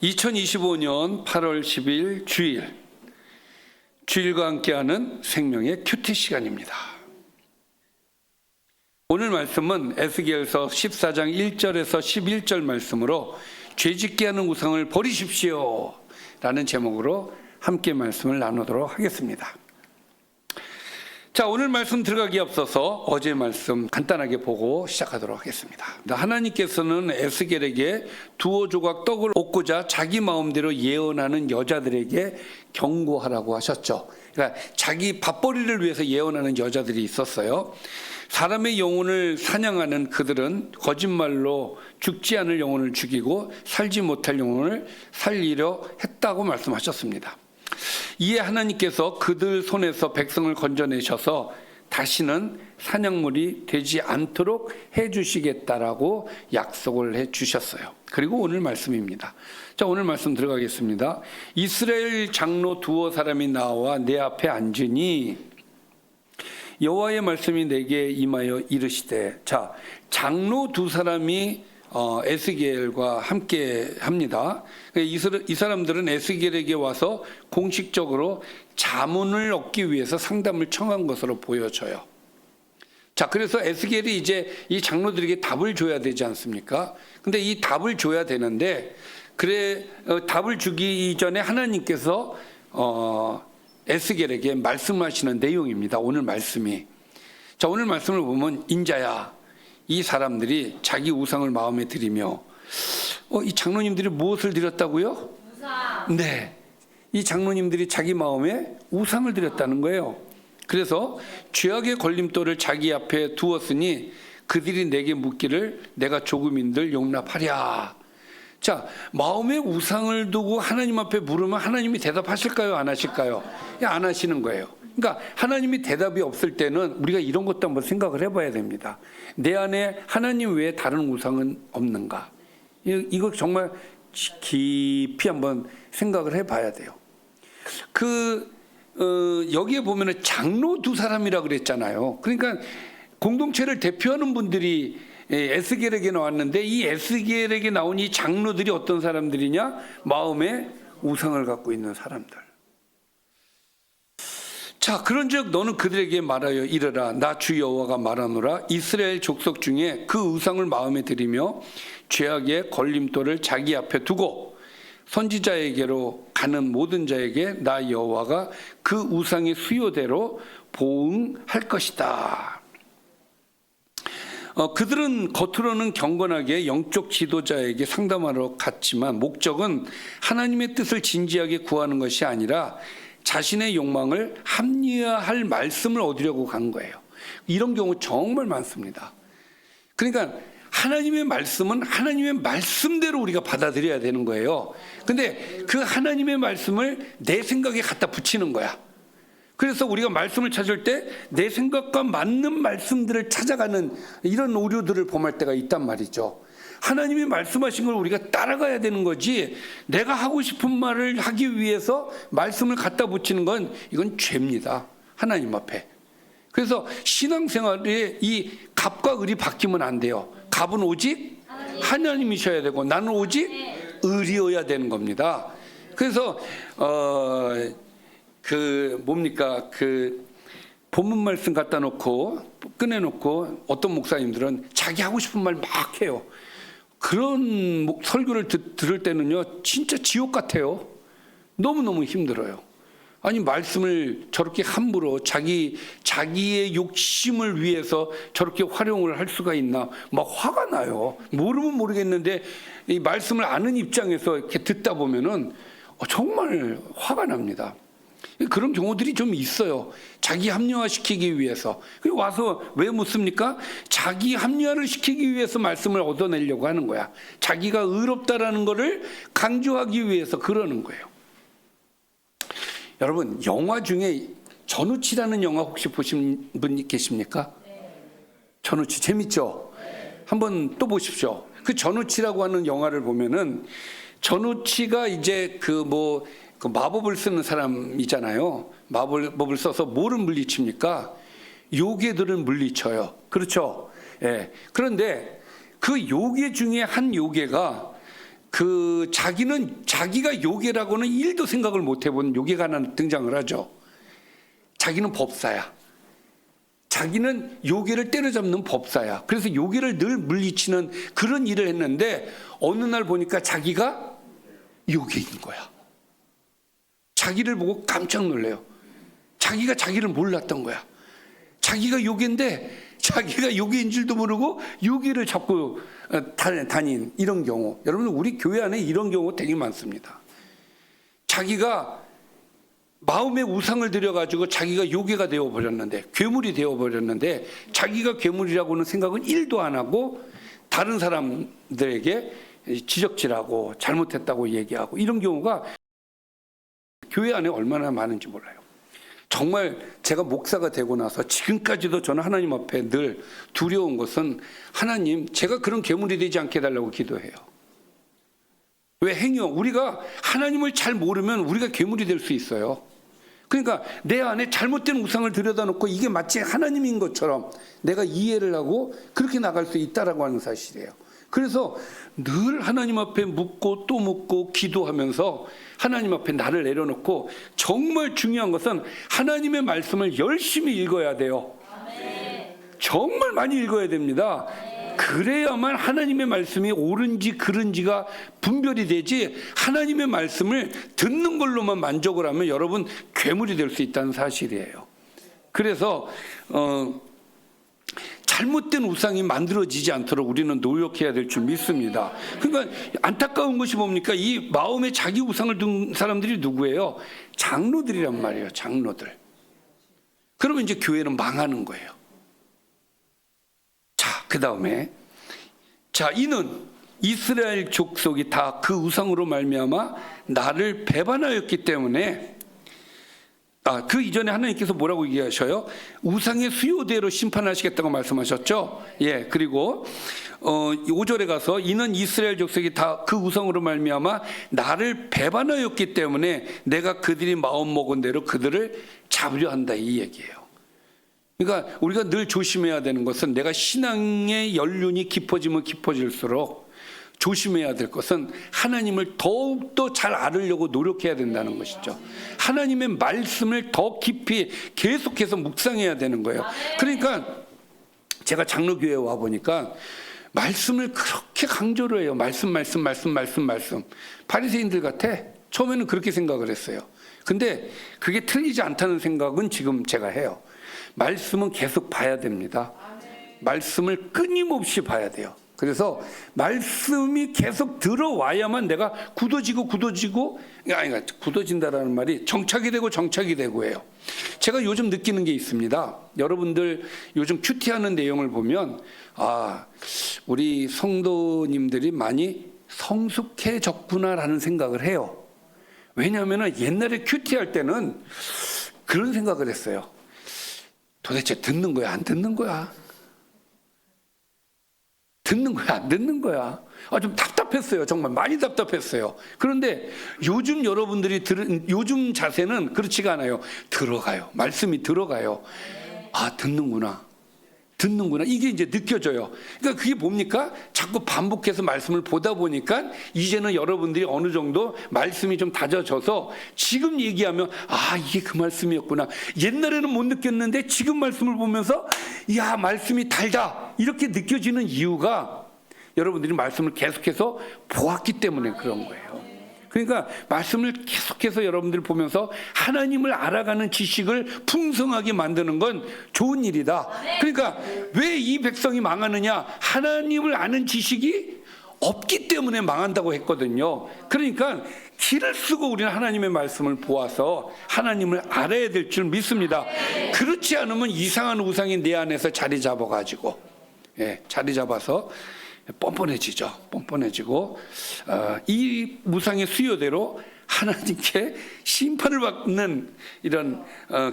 2025년 8월 10일 주일, 주일과 함께하는 생명의 큐티 시간입니다. 오늘 말씀은 에스겔서 14장 1절에서 11절 말씀으로 죄짓게 하는 우상을 버리십시오 라는 제목으로 함께 말씀을 나누도록 하겠습니다. 자, 오늘 말씀 들어가기 앞서서 어제 말씀 간단하게 보고 시작하도록 하겠습니다. 하나님께서는 에스겔에게 두어 조각 떡을 얻고자 자기 마음대로 예언하는 여자들에게 경고하라고 하셨죠. 그러니까 자기 밥벌이를 위해서 예언하는 여자들이 있었어요. 사람의 영혼을 사냥하는 그들은 거짓말로 죽지 않을 영혼을 죽이고 살지 못할 영혼을 살리려 했다고 말씀하셨습니다. 이에 하나님께서 그들 손에서 백성을 건져내셔서 다시는 사냥물이 되지 않도록 해주시겠다라고 약속을 해주셨어요. 그리고 오늘 말씀입니다. 자, 오늘 말씀 들어가겠습니다. 이스라엘 장로 두어 사람이 나와 내 앞에 앉으니 여호와의 말씀이 내게 임하여 이르시되. 자, 장로 두 사람이 에스겔과 함께 합니다. 이 사람들은 에스겔에게 와서 공식적으로 자문을 얻기 위해서 상담을 청한 것으로 보여져요. 자, 그래서 에스겔이 이제 이 장로들에게 답을 줘야 되지 않습니까? 근데 이 답을 줘야 되는데, 답을 주기 이전에 하나님께서 에스겔에게 말씀하시는 내용입니다. 오늘 말씀이. 자, 오늘 말씀을 보면 인자야, 이 사람들이 자기 우상을 마음에 들이며 이 장로님들이 무엇을 드렸다고요? 우상. 네, 이 장로님들이 자기 마음에 우상을 드렸다는 거예요. 그래서 죄악의 걸림돌을 자기 앞에 두었으니 그들이 내게 묻기를 내가 조금인들 용납하랴. 자, 마음에 우상을 두고 하나님 앞에 물으면 하나님이 대답하실까요? 안 하실까요? 안 하시는 거예요. 그러니까 하나님이 대답이 없을 때는 우리가 이런 것도 한번 생각을 해봐야 됩니다. 내 안에 하나님 외에 다른 우상은 없는가? 이거 정말 깊이 한번 생각을 해봐야 돼요. 여기에 보면은 장로 두 사람이라 그랬잖아요. 그러니까 공동체를 대표하는 분들이 에스겔에게 나왔는데, 이 에스겔에게 나온 이 장로들이 어떤 사람들이냐? 마음에 우상을 갖고 있는 사람들. 자, 그런즉 너는 그들에게 말하여 이르라. 나 주 여호와가 말하노라. 이스라엘 족속 중에 그 우상을 마음에 들이며 죄악의 걸림돌을 자기 앞에 두고 선지자에게로 가는 모든 자에게 나 여호와가 그 우상의 수요대로 보응할 것이다. 그들은 겉으로는 경건하게 영적 지도자에게 상담하러 갔지만 목적은 하나님의 뜻을 진지하게 구하는 것이 아니라 자신의 욕망을 합리화할 말씀을 얻으려고 간 거예요. 이런 경우 정말 많습니다. 그러니까 하나님의 말씀은 하나님의 말씀대로 우리가 받아들여야 되는 거예요. 근데 그 하나님의 말씀을 내 생각에 갖다 붙이는 거야. 그래서 우리가 말씀을 찾을 때 내 생각과 맞는 말씀들을 찾아가는 이런 오류들을 범할 때가 있단 말이죠. 하나님이 말씀하신 걸 우리가 따라가야 되는 거지, 내가 하고 싶은 말을 하기 위해서 말씀을 갖다 붙이는 건 이건 죄입니다, 하나님 앞에. 그래서 신앙생활에 이 갑과 을이 바뀌면 안 돼요. 갑은 오직 하나님이셔야 되고 나는 오직 을이어야 되는 겁니다. 그래서 본문 말씀 갖다 놓고 꺼내놓고 어떤 목사님들은 자기 하고 싶은 말 막 해요. 그런 설교를 들을 때는요, 진짜 지옥 같아요. 너무너무 힘들어요. 아니, 말씀을 저렇게 함부로 자기의 욕심을 위해서 저렇게 활용을 할 수가 있나, 막 화가 나요. 모르면 모르겠는데 이 말씀을 아는 입장에서 이렇게 듣다 보면은 정말 화가 납니다. 그런 경우들이 좀 있어요. 자기 합리화시키기 위해서. 와서 왜 묻습니까? 자기 합리화를 시키기 위해서 말씀을 얻어내려고 하는 거야. 자기가 의롭다라는 것을 강조하기 위해서 그러는 거예요. 여러분, 영화 중에 전우치라는 영화 혹시 보신 분 계십니까? 전우치 재밌죠? 한번 또 보십시오. 그 전우치라고 하는 영화를 보면은 전우치가 이제 그 마법을 쓰는 사람이잖아요. 마법을 써서 뭐를 물리칩니까? 요괴들을 물리쳐요. 그렇죠? 예. 그런데 그 요괴 중에 한 요괴가 자기가 요괴라고는 일도 생각을 못 해본 요괴가 하나 등장을 하죠. 자기는 법사야. 자기는 요괴를 때려잡는 법사야. 그래서 요괴를 늘 물리치는 그런 일을 했는데 어느 날 보니까 자기가 요괴인 거야. 자기를 보고 깜짝 놀래요. 자기가 자기를 몰랐던 거야. 자기가 요괴인데 자기가 요괴인 줄도 모르고 요괴를 잡고 다닌 이런 경우. 여러분, 우리 교회 안에 이런 경우 되게 많습니다. 자기가 마음의 우상을 들여가지고 자기가 요괴가 되어버렸는데, 괴물이 되어버렸는데, 자기가 괴물이라고는 생각은 1도 안 하고 다른 사람들에게 지적질하고 잘못했다고 얘기하고, 이런 경우가 교회 안에 얼마나 많은지 몰라요. 정말 제가 목사가 되고 나서 지금까지도 저는 하나님 앞에 늘 두려운 것은, 하나님, 제가 그런 괴물이 되지 않게 해달라고 기도해요. 왜? 우리가 하나님을 잘 모르면 우리가 괴물이 될 수 있어요. 그러니까 내 안에 잘못된 우상을 들여다 놓고 이게 마치 하나님인 것처럼 내가 이해를 하고 그렇게 나갈 수 있다라고 하는 사실이에요. 그래서 늘 하나님 앞에 묻고 또 묻고 기도하면서 하나님 앞에 나를 내려놓고, 정말 중요한 것은 하나님의 말씀을 열심히 읽어야 돼요. 정말 많이 읽어야 됩니다. 그래야만 하나님의 말씀이 옳은지 그른지가 분별이 되지, 하나님의 말씀을 듣는 걸로만 만족을 하면 여러분 괴물이 될 수 있다는 사실이에요. 그래서 잘못된 우상이 만들어지지 않도록 우리는 노력해야 될 줄 믿습니다. 그러니까 안타까운 것이 뭡니까? 이 마음에 자기 우상을 둔 사람들이 누구예요? 장로들이란 말이에요. 장로들. 그러면 이제 교회는 망하는 거예요. 그 다음에, 이는 이스라엘 족속이 다 그 우상으로 말미암아 나를 배반하였기 때문에, 그 이전에 하나님께서 뭐라고 얘기하셔요? 우상의 수요대로 심판하시겠다고 말씀하셨죠. 예, 그리고 5절에 가서, 이는 이스라엘 족속이 다 그 우상으로 말미암아 나를 배반하였기 때문에 내가 그들이 마음 먹은 대로 그들을 잡으려 한다, 이 얘기예요. 그러니까 우리가 늘 조심해야 되는 것은, 내가 신앙의 연륜이 깊어지면 깊어질수록 조심해야 될 것은 하나님을 더욱더 잘 알으려고 노력해야 된다는 것이죠. 하나님의 말씀을 더 깊이 계속해서 묵상해야 되는 거예요. 그러니까 제가 장로교회에 와보니까 말씀을 그렇게 강조를 해요. 말씀. 바리새인들 같아. 처음에는 그렇게 생각을 했어요. 근데 그게 틀리지 않다는 생각은 지금 제가 해요. 말씀은 계속 봐야 됩니다. 말씀을 끊임없이 봐야 돼요. 그래서 말씀이 계속 들어와야만 내가 굳어진다라는 말이 정착이 되고예요. 제가 요즘 느끼는 게 있습니다. 여러분들 요즘 큐티하는 내용을 보면, 우리 성도님들이 많이 성숙해졌구나라는 생각을 해요. 왜냐하면 옛날에 큐티할 때는 그런 생각을 했어요. 도대체 듣는 거야, 안 듣는 거야? 듣는 거야, 안 듣는 거야? 좀 답답했어요. 정말 많이 답답했어요. 그런데 요즘 여러분들이 요즘 자세는 그렇지가 않아요. 들어가요. 말씀이 들어가요. 듣는구나. 이게 이제 느껴져요. 그러니까 그게 뭡니까? 자꾸 반복해서 말씀을 보다 보니까 이제는 여러분들이 어느 정도 말씀이 좀 다져져서 지금 얘기하면, 이게 그 말씀이었구나. 옛날에는 못 느꼈는데 지금 말씀을 보면서, 말씀이 달다. 이렇게 느껴지는 이유가 여러분들이 말씀을 계속해서 보았기 때문에 그런 거예요. 그러니까 말씀을 계속해서 여러분들이 보면서 하나님을 알아가는 지식을 풍성하게 만드는 건 좋은 일이다. 그러니까 왜 이 백성이 망하느냐? 하나님을 아는 지식이 없기 때문에 망한다고 했거든요. 그러니까 길을 쓰고 우리는 하나님의 말씀을 보아서 하나님을 알아야 될 줄 믿습니다. 그렇지 않으면 이상한 우상이 내 안에서 자리 잡아가지고, 자리 잡아서 뻔뻔해지고, 이 우상의 수요대로 하나님께 심판을 받는 이런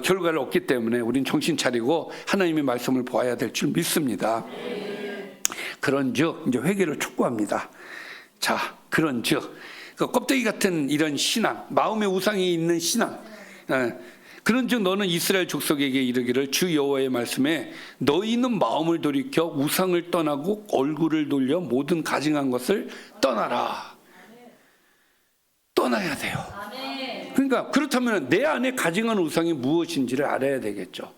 결과를 얻기 때문에 우리는 정신 차리고 하나님의 말씀을 보아야 될 줄 믿습니다. 그런즉 이제 회개를 촉구합니다. 그런즉 그 껍데기 같은 이런 신앙, 마음의 우상이 있는 신앙, 그런즉 너는 이스라엘 족속에게 이르기를, 주 여호와의 말씀에 너희는 마음을 돌이켜 우상을 떠나고 얼굴을 돌려 모든 가증한 것을 떠나라. 떠나야 돼요. 그러니까 그렇다면 내 안에 가증한 우상이 무엇인지를 알아야 되겠죠.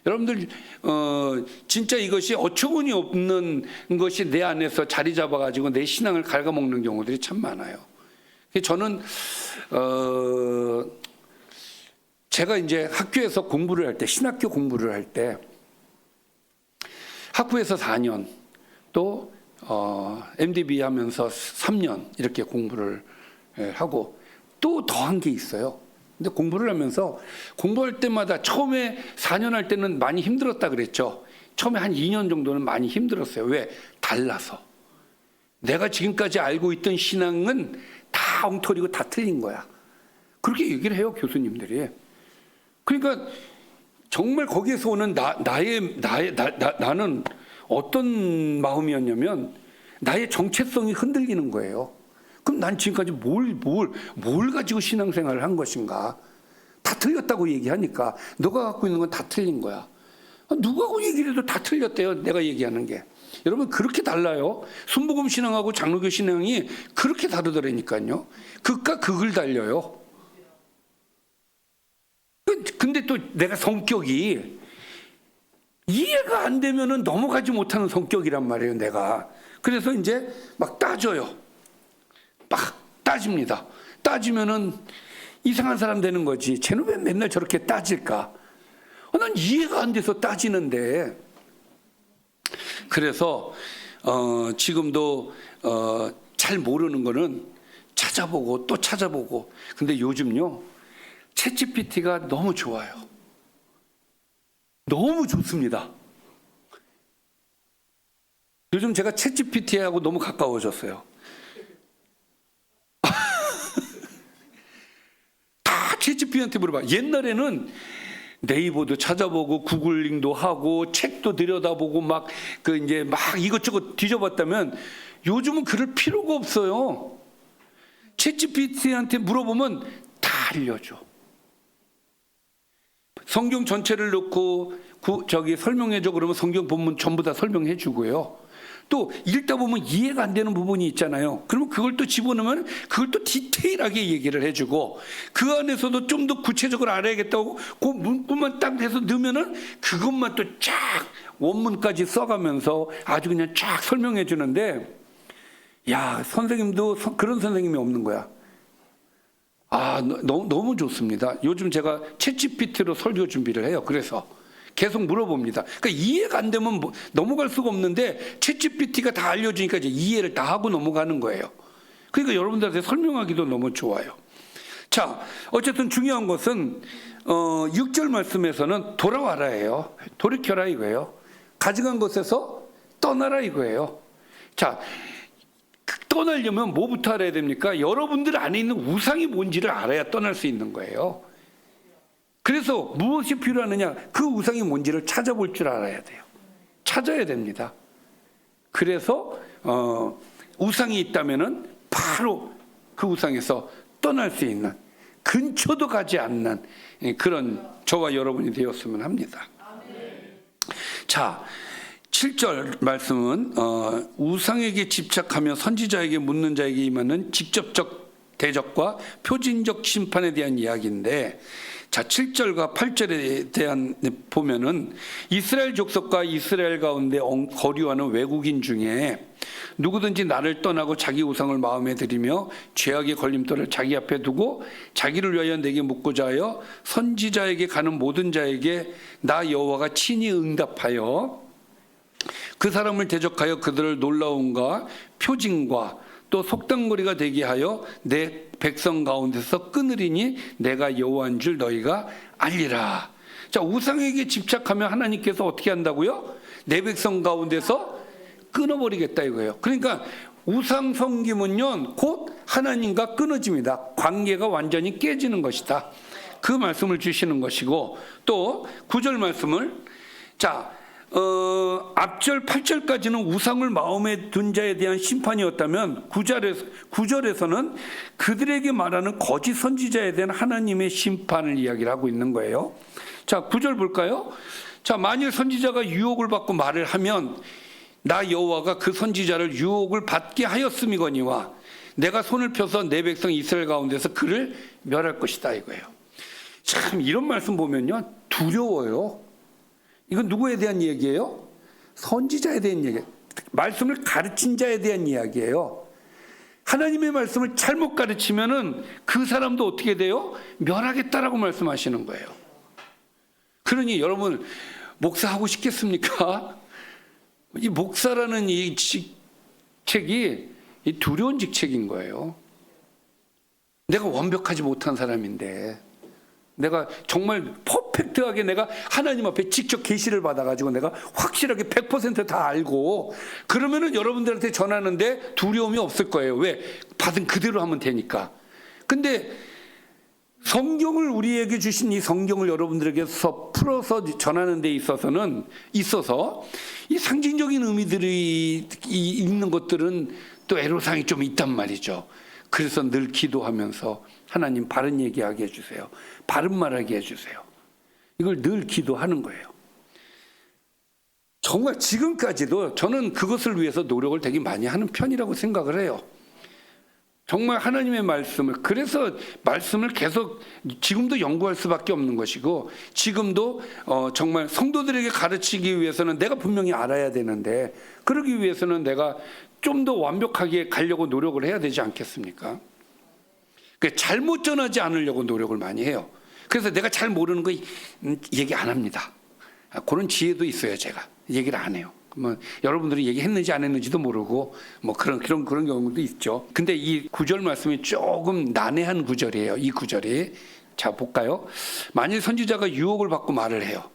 여러분들 진짜 이것이 어처구니 없는 것이 내 안에서 자리 잡아가지고 내 신앙을 갉아먹는 경우들이 참 많아요. 저는 제가 이제 학교에서 공부를 할 때, 신학교 공부를 할 때 학부에서 4년 또 MDB 하면서 3년 이렇게 공부를 하고 또 더한 게 있어요. 근데 공부를 하면서 공부할 때마다 처음에 4년 할 때는 많이 힘들었다 그랬죠. 처음에 한 2년 정도는 많이 힘들었어요. 왜? 달라서. 내가 지금까지 알고 있던 신앙은 다 엉터리고 다 틀린 거야. 그렇게 얘기를 해요, 교수님들이. 그러니까 정말 거기에서 오는 나는 어떤 마음이었냐면 나의 정체성이 흔들리는 거예요. 그럼 난 지금까지 뭘 가지고 신앙생활을 한 것인가? 다 틀렸다고 얘기하니까 너가 갖고 있는 건 다 틀린 거야. 누가 얘기를 해도 다 틀렸대요, 내가 얘기하는 게. 여러분 그렇게 달라요. 순복음 신앙하고 장로교 신앙이 그렇게 다르더라니까요. 극과 극을 달려요. 근데 또 내가 성격이 이해가 안 되면은 넘어가지 못하는 성격이란 말이에요, 내가. 그래서 이제 막 따져요. 막 따집니다. 따지면은 이상한 사람 되는 거지. 쟤는 왜 맨날 저렇게 따질까? 난 이해가 안 돼서 따지는데. 그래서 지금도 잘 모르는 거는 찾아보고 또 찾아보고. 근데 요즘요, 챗GPT가 너무 좋아요. 너무 좋습니다. 요즘 제가 챗GPT하고 너무 가까워졌어요. 다 챗GPT한테 물어봐. 옛날에는 네이버도 찾아보고 구글링도 하고 책도 들여다보고 막 이것저것 뒤져봤다면 요즘은 그럴 필요가 없어요. 챗GPT한테 물어보면 다 알려줘. 성경 전체를 놓고 설명해줘 그러면 성경 본문 전부 다 설명해 주고요. 또 읽다 보면 이해가 안 되는 부분이 있잖아요. 그러면 그걸 또 집어넣으면 그걸 또 디테일하게 얘기를 해주고 그 안에서도 좀 더 구체적으로 알아야겠다고 그 문구만 딱 해서 넣으면은 그것만 또 쫙 원문까지 써가면서 아주 그냥 쫙 설명해 주는데, 야, 선생님도 그런 선생님이 없는 거야. 너무 좋습니다. 요즘 제가 챗GPT로 설교 준비를 해요. 그래서 계속 물어봅니다. 그러니까 이해가 안 되면 넘어갈 수가 없는데 챗GPT가 다 알려주니까 이제 이해를 다 하고 넘어가는 거예요. 그러니까 여러분들한테 설명하기도 너무 좋아요. 자, 어쨌든 중요한 것은 6절 말씀에서는 돌아와라예요. 돌이켜라 이거예요. 가져간 것에서 떠나라 이거예요. 자, 떠나려면 뭐부터 알아야 됩니까? 여러분들 안에 있는 우상이 뭔지를 알아야 떠날 수 있는 거예요. 그래서 무엇이 필요하느냐? 그 우상이 뭔지를 찾아볼 줄 알아야 돼요. 찾아야 됩니다. 그래서 우상이 있다면은 바로 그 우상에서 떠날 수 있는, 근처도 가지 않는 그런 저와 여러분이 되었으면 합니다. 자, 7절 말씀은 우상에게 집착하며 선지자에게 묻는 자에게 임하는 직접적 대적과 표징적 심판에 대한 이야기인데, 자, 7절과 8절에 대한 보면은 이스라엘 족속과 이스라엘 가운데 거류하는 외국인 중에 누구든지 나를 떠나고 자기 우상을 마음에 들이며 죄악의 걸림돌을 자기 앞에 두고 자기를 위하여 내게 묻고자 하여 선지자에게 가는 모든 자에게 나 여호와가 친히 응답하여 그 사람을 대적하여 그들을 놀라움과 표징과 또 속당거리가 되게 하여 내 백성 가운데서 끊으리니 내가 여호와인 줄 너희가 알리라. 자, 우상에게 집착하면 하나님께서 어떻게 한다고요? 내 백성 가운데서 끊어버리겠다 이거예요. 그러니까 우상 섬김은요 곧 하나님과 끊어집니다. 관계가 완전히 깨지는 것이다. 그 말씀을 주시는 것이고, 또 9절 말씀을, 자, 앞절 8절까지는 우상을 마음에 둔 자에 대한 심판이었다면 9절에서는 그들에게 말하는 거짓 선지자에 대한 하나님의 심판을 이야기를 하고 있는 거예요. 자, 9절 볼까요? 자, 만일 선지자가 유혹을 받고 말을 하면 나 여호와가 그 선지자를 유혹을 받게 하였음이거니와 내가 손을 펴서 내 백성 이스라엘 가운데서 그를 멸할 것이다 이거예요. 참 이런 말씀 보면요 두려워요. 이건 누구에 대한 얘기예요? 선지자에 대한 얘기예요. 말씀을 가르친 자에 대한 이야기예요. 하나님의 말씀을 잘못 가르치면은 그 사람도 어떻게 돼요? 멸하겠다라고 말씀하시는 거예요. 그러니 여러분 목사하고 싶겠습니까? 이 목사라는 이 직책이 두려운 직책인 거예요. 내가 완벽하지 못한 사람인데, 내가 정말 퍼펙트하게 내가 하나님 앞에 직접 계시를 받아가지고 내가 확실하게 100%다 알고 그러면은 여러분들한테 전하는데 두려움이 없을 거예요. 왜? 받은 그대로 하면 되니까. 근데 성경을 우리에게 주신 이 성경을 여러분들에게서 풀어서 전하는 데 있어서 이 상징적인 의미들이 있는 것들은 또 애로사항이 좀 있단 말이죠. 그래서 늘 기도하면서 하나님 바른 얘기하게 해주세요. 바른 말하게 해주세요. 이걸 늘 기도하는 거예요. 정말 지금까지도 저는 그것을 위해서 노력을 되게 많이 하는 편이라고 생각을 해요. 정말 하나님의 말씀을, 그래서 말씀을 계속 지금도 연구할 수밖에 없는 것이고, 지금도 정말 성도들에게 가르치기 위해서는 내가 분명히 알아야 되는데, 그러기 위해서는 내가 좀 더 완벽하게 가려고 노력을 해야 되지 않겠습니까? 잘못 전하지 않으려고 노력을 많이 해요. 그래서 내가 잘 모르는 거 얘기 안 합니다. 그런 지혜도 있어요. 제가 얘기를 안 해요. 뭐 여러분들이 얘기했는지 안 했는지도 모르고 뭐 그런 경우도 있죠. 근데 이 구절 말씀이 조금 난해한 구절이에요. 이 구절이. 자 볼까요? 만일 선지자가 유혹을 받고 말을 해요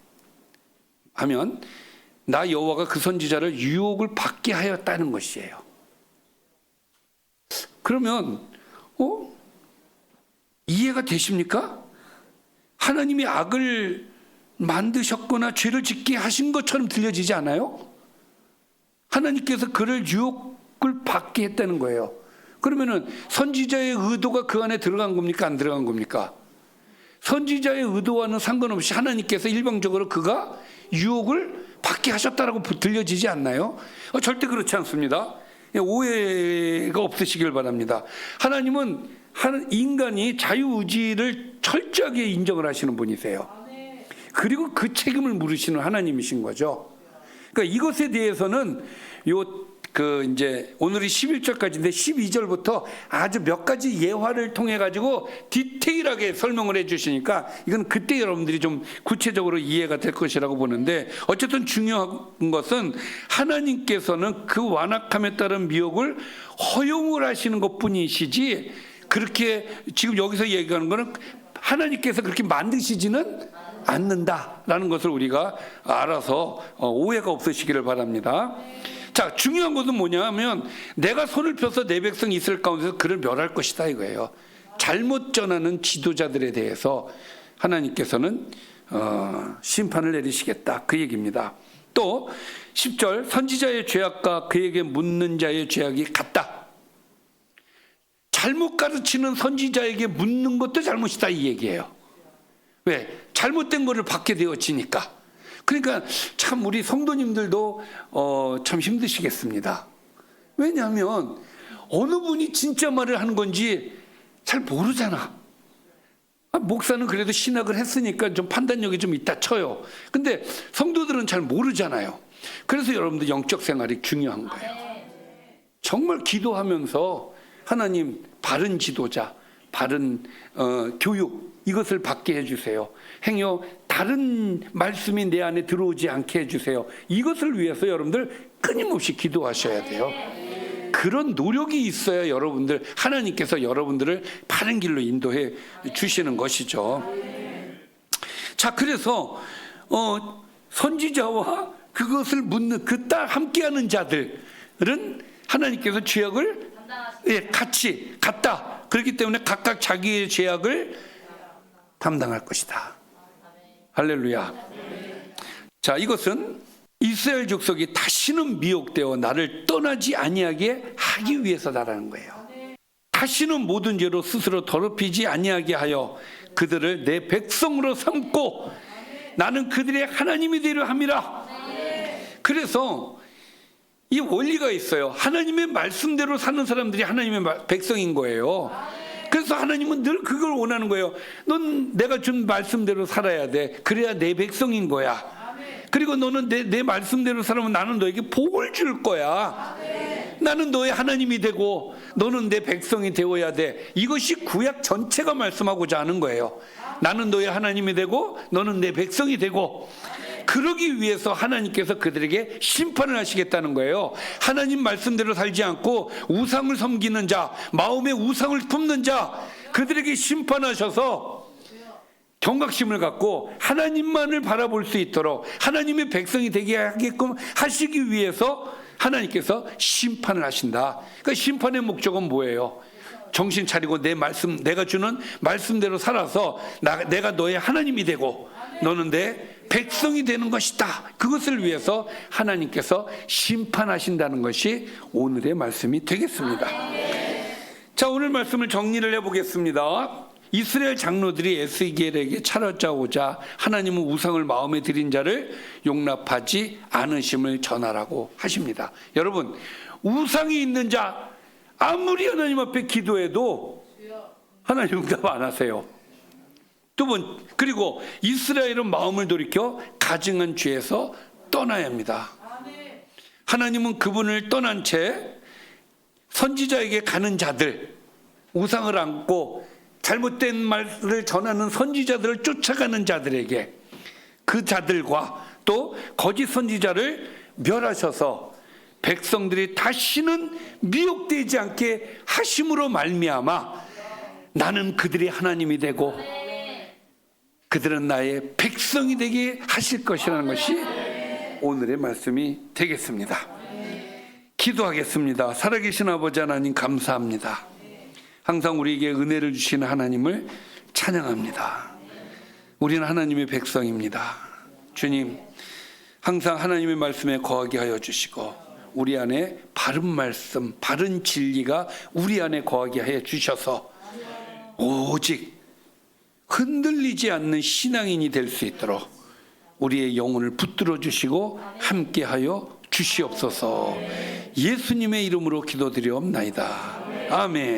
하면 나 여호와가 그 선지자를 유혹을 받게 하였다는 것이에요. 그러면 이해가 되십니까? 하나님이 악을 만드셨거나 죄를 짓게 하신 것처럼 들려지지 않아요? 하나님께서 그를 유혹을 받게 했다는 거예요. 그러면은 선지자의 의도가 그 안에 들어간 겁니까? 안 들어간 겁니까? 선지자의 의도와는 상관없이 하나님께서 일방적으로 그가 유혹을 받게 하셨다라고 들려지지 않나요? 절대 그렇지 않습니다. 오해가 없으시길 바랍니다. 하나님은 인간이 자유의지를 철저하게 인정을 하시는 분이세요. 그리고 그 책임을 물으시는 하나님이신 거죠. 그러니까 이것에 대해서는 이제 오늘이 11절까지인데 12절부터 아주 몇 가지 예화를 통해 가지고 디테일하게 설명을 해 주시니까 이건 그때 여러분들이 좀 구체적으로 이해가 될 것이라고 보는데, 어쨌든 중요한 것은 하나님께서는 그 완악함에 따른 미혹을 허용을 하시는 것뿐이시지, 그렇게 지금 여기서 얘기하는 거는 하나님께서 그렇게 만드시지는 않는다라는 것을 우리가 알아서 오해가 없으시기를 바랍니다. 자, 중요한 것은 뭐냐면 내가 손을 펴서 내 백성 이스라엘 가운데서 그를 멸할 것이다 이거예요. 잘못 전하는 지도자들에 대해서 하나님께서는 심판을 내리시겠다 그 얘기입니다. 또 10절 선지자의 죄악과 그에게 묻는 자의 죄악이 같다. 잘못 가르치는 선지자에게 묻는 것도 잘못이다 이 얘기예요. 왜? 잘못된 것을 받게 되어지니까. 그러니까 참 우리 성도님들도 참 힘드시겠습니다. 왜냐하면 어느 분이 진짜 말을 하는 건지 잘 모르잖아. 목사는 그래도 신학을 했으니까 좀 판단력이 좀 있다 쳐요. 근데 성도들은 잘 모르잖아요. 그래서 여러분들 영적 생활이 중요한 거예요. 정말 기도하면서 하나님 바른 지도자, 바른 교육 이것을 받게 해주세요. 행여 다른 말씀이 내 안에 들어오지 않게 해주세요. 이것을 위해서 여러분들 끊임없이 기도하셔야 돼요. 그런 노력이 있어야 여러분들 하나님께서 여러분들을 바른 길로 인도해 주시는 것이죠. 자, 그래서 선지자와 그것을 묻는 그 딸 함께하는 자들은 하나님께서 죄악을 같이 같다. 그렇기 때문에 각각 자기의 죄악을 담당할 것이다. 할렐루야. 자, 이것은 이스라엘 족속이 다시는 미혹되어 나를 떠나지 아니하게 하기 위해서다라는 거예요. 다시는 모든 죄로 스스로 더럽히지 아니하게 하여 그들을 내 백성으로 삼고 나는 그들의 하나님이 되려 함이라. 그래서 이 원리가 있어요. 하나님의 말씀대로 사는 사람들이 하나님의 백성인 거예요. 그래서 하나님은 늘 그걸 원하는 거예요. 넌 내가 준 말씀대로 살아야 돼. 그래야 내 백성인 거야. 그리고 너는 내 말씀대로 살면 나는 너에게 복을 줄 거야. 나는 너의 하나님이 되고 너는 내 백성이 되어야 돼. 이것이 구약 전체가 말씀하고자 하는 거예요. 나는 너의 하나님이 되고 너는 내 백성이 되고, 그러기 위해서 하나님께서 그들에게 심판을 하시겠다는 거예요. 하나님 말씀대로 살지 않고 우상을 섬기는 자, 마음에 우상을 품는 자, 그들에게 심판하셔서 경각심을 갖고 하나님만을 바라볼 수 있도록 하나님의 백성이 되게 하게끔 하시기 위해서 하나님께서 심판을 하신다. 그러니까 심판의 목적은 뭐예요? 정신 차리고 내가 주는 말씀대로 살아서 내가 너의 하나님이 되고 너는 내 백성이 되는 것이다. 그것을 위해서 하나님께서 심판하신다는 것이 오늘의 말씀이 되겠습니다. 자, 오늘 말씀을 정리를 해보겠습니다. 이스라엘 장로들이 에스겔에게 찾아오자 하나님은 우상을 마음에 들인 자를 용납하지 않으심을 전하라고 하십니다. 여러분, 우상이 있는 자 아무리 하나님 앞에 기도해도 하나님 응답 안 하세요. 두 번, 그리고 이스라엘은 마음을 돌이켜 가증한 죄에서 떠나야 합니다. 하나님은 그분을 떠난 채 선지자에게 가는 자들, 우상을 안고 잘못된 말을 전하는 선지자들을 쫓아가는 자들에게, 그 자들과 또 거짓 선지자를 멸하셔서 백성들이 다시는 미혹되지 않게 하심으로 말미암아 나는 그들의 하나님이 되고 그들은 나의 백성이 되게 하실 것이라는 것이 오늘의 말씀이 되겠습니다. 기도하겠습니다. 살아계신 아버지 하나님, 감사합니다. 항상 우리에게 은혜를 주시는 하나님을 찬양합니다. 우리는 하나님의 백성입니다. 주님, 항상 하나님의 말씀에 거하게 하여 주시고 우리 안에 바른 말씀, 바른 진리가 우리 안에 거하게 하여 주셔서 오직 흔들리지 않는 신앙인이 될 수 있도록 우리의 영혼을 붙들어 주시고 함께하여 주시옵소서. 예수님의 이름으로 기도드리옵나이다. 아멘.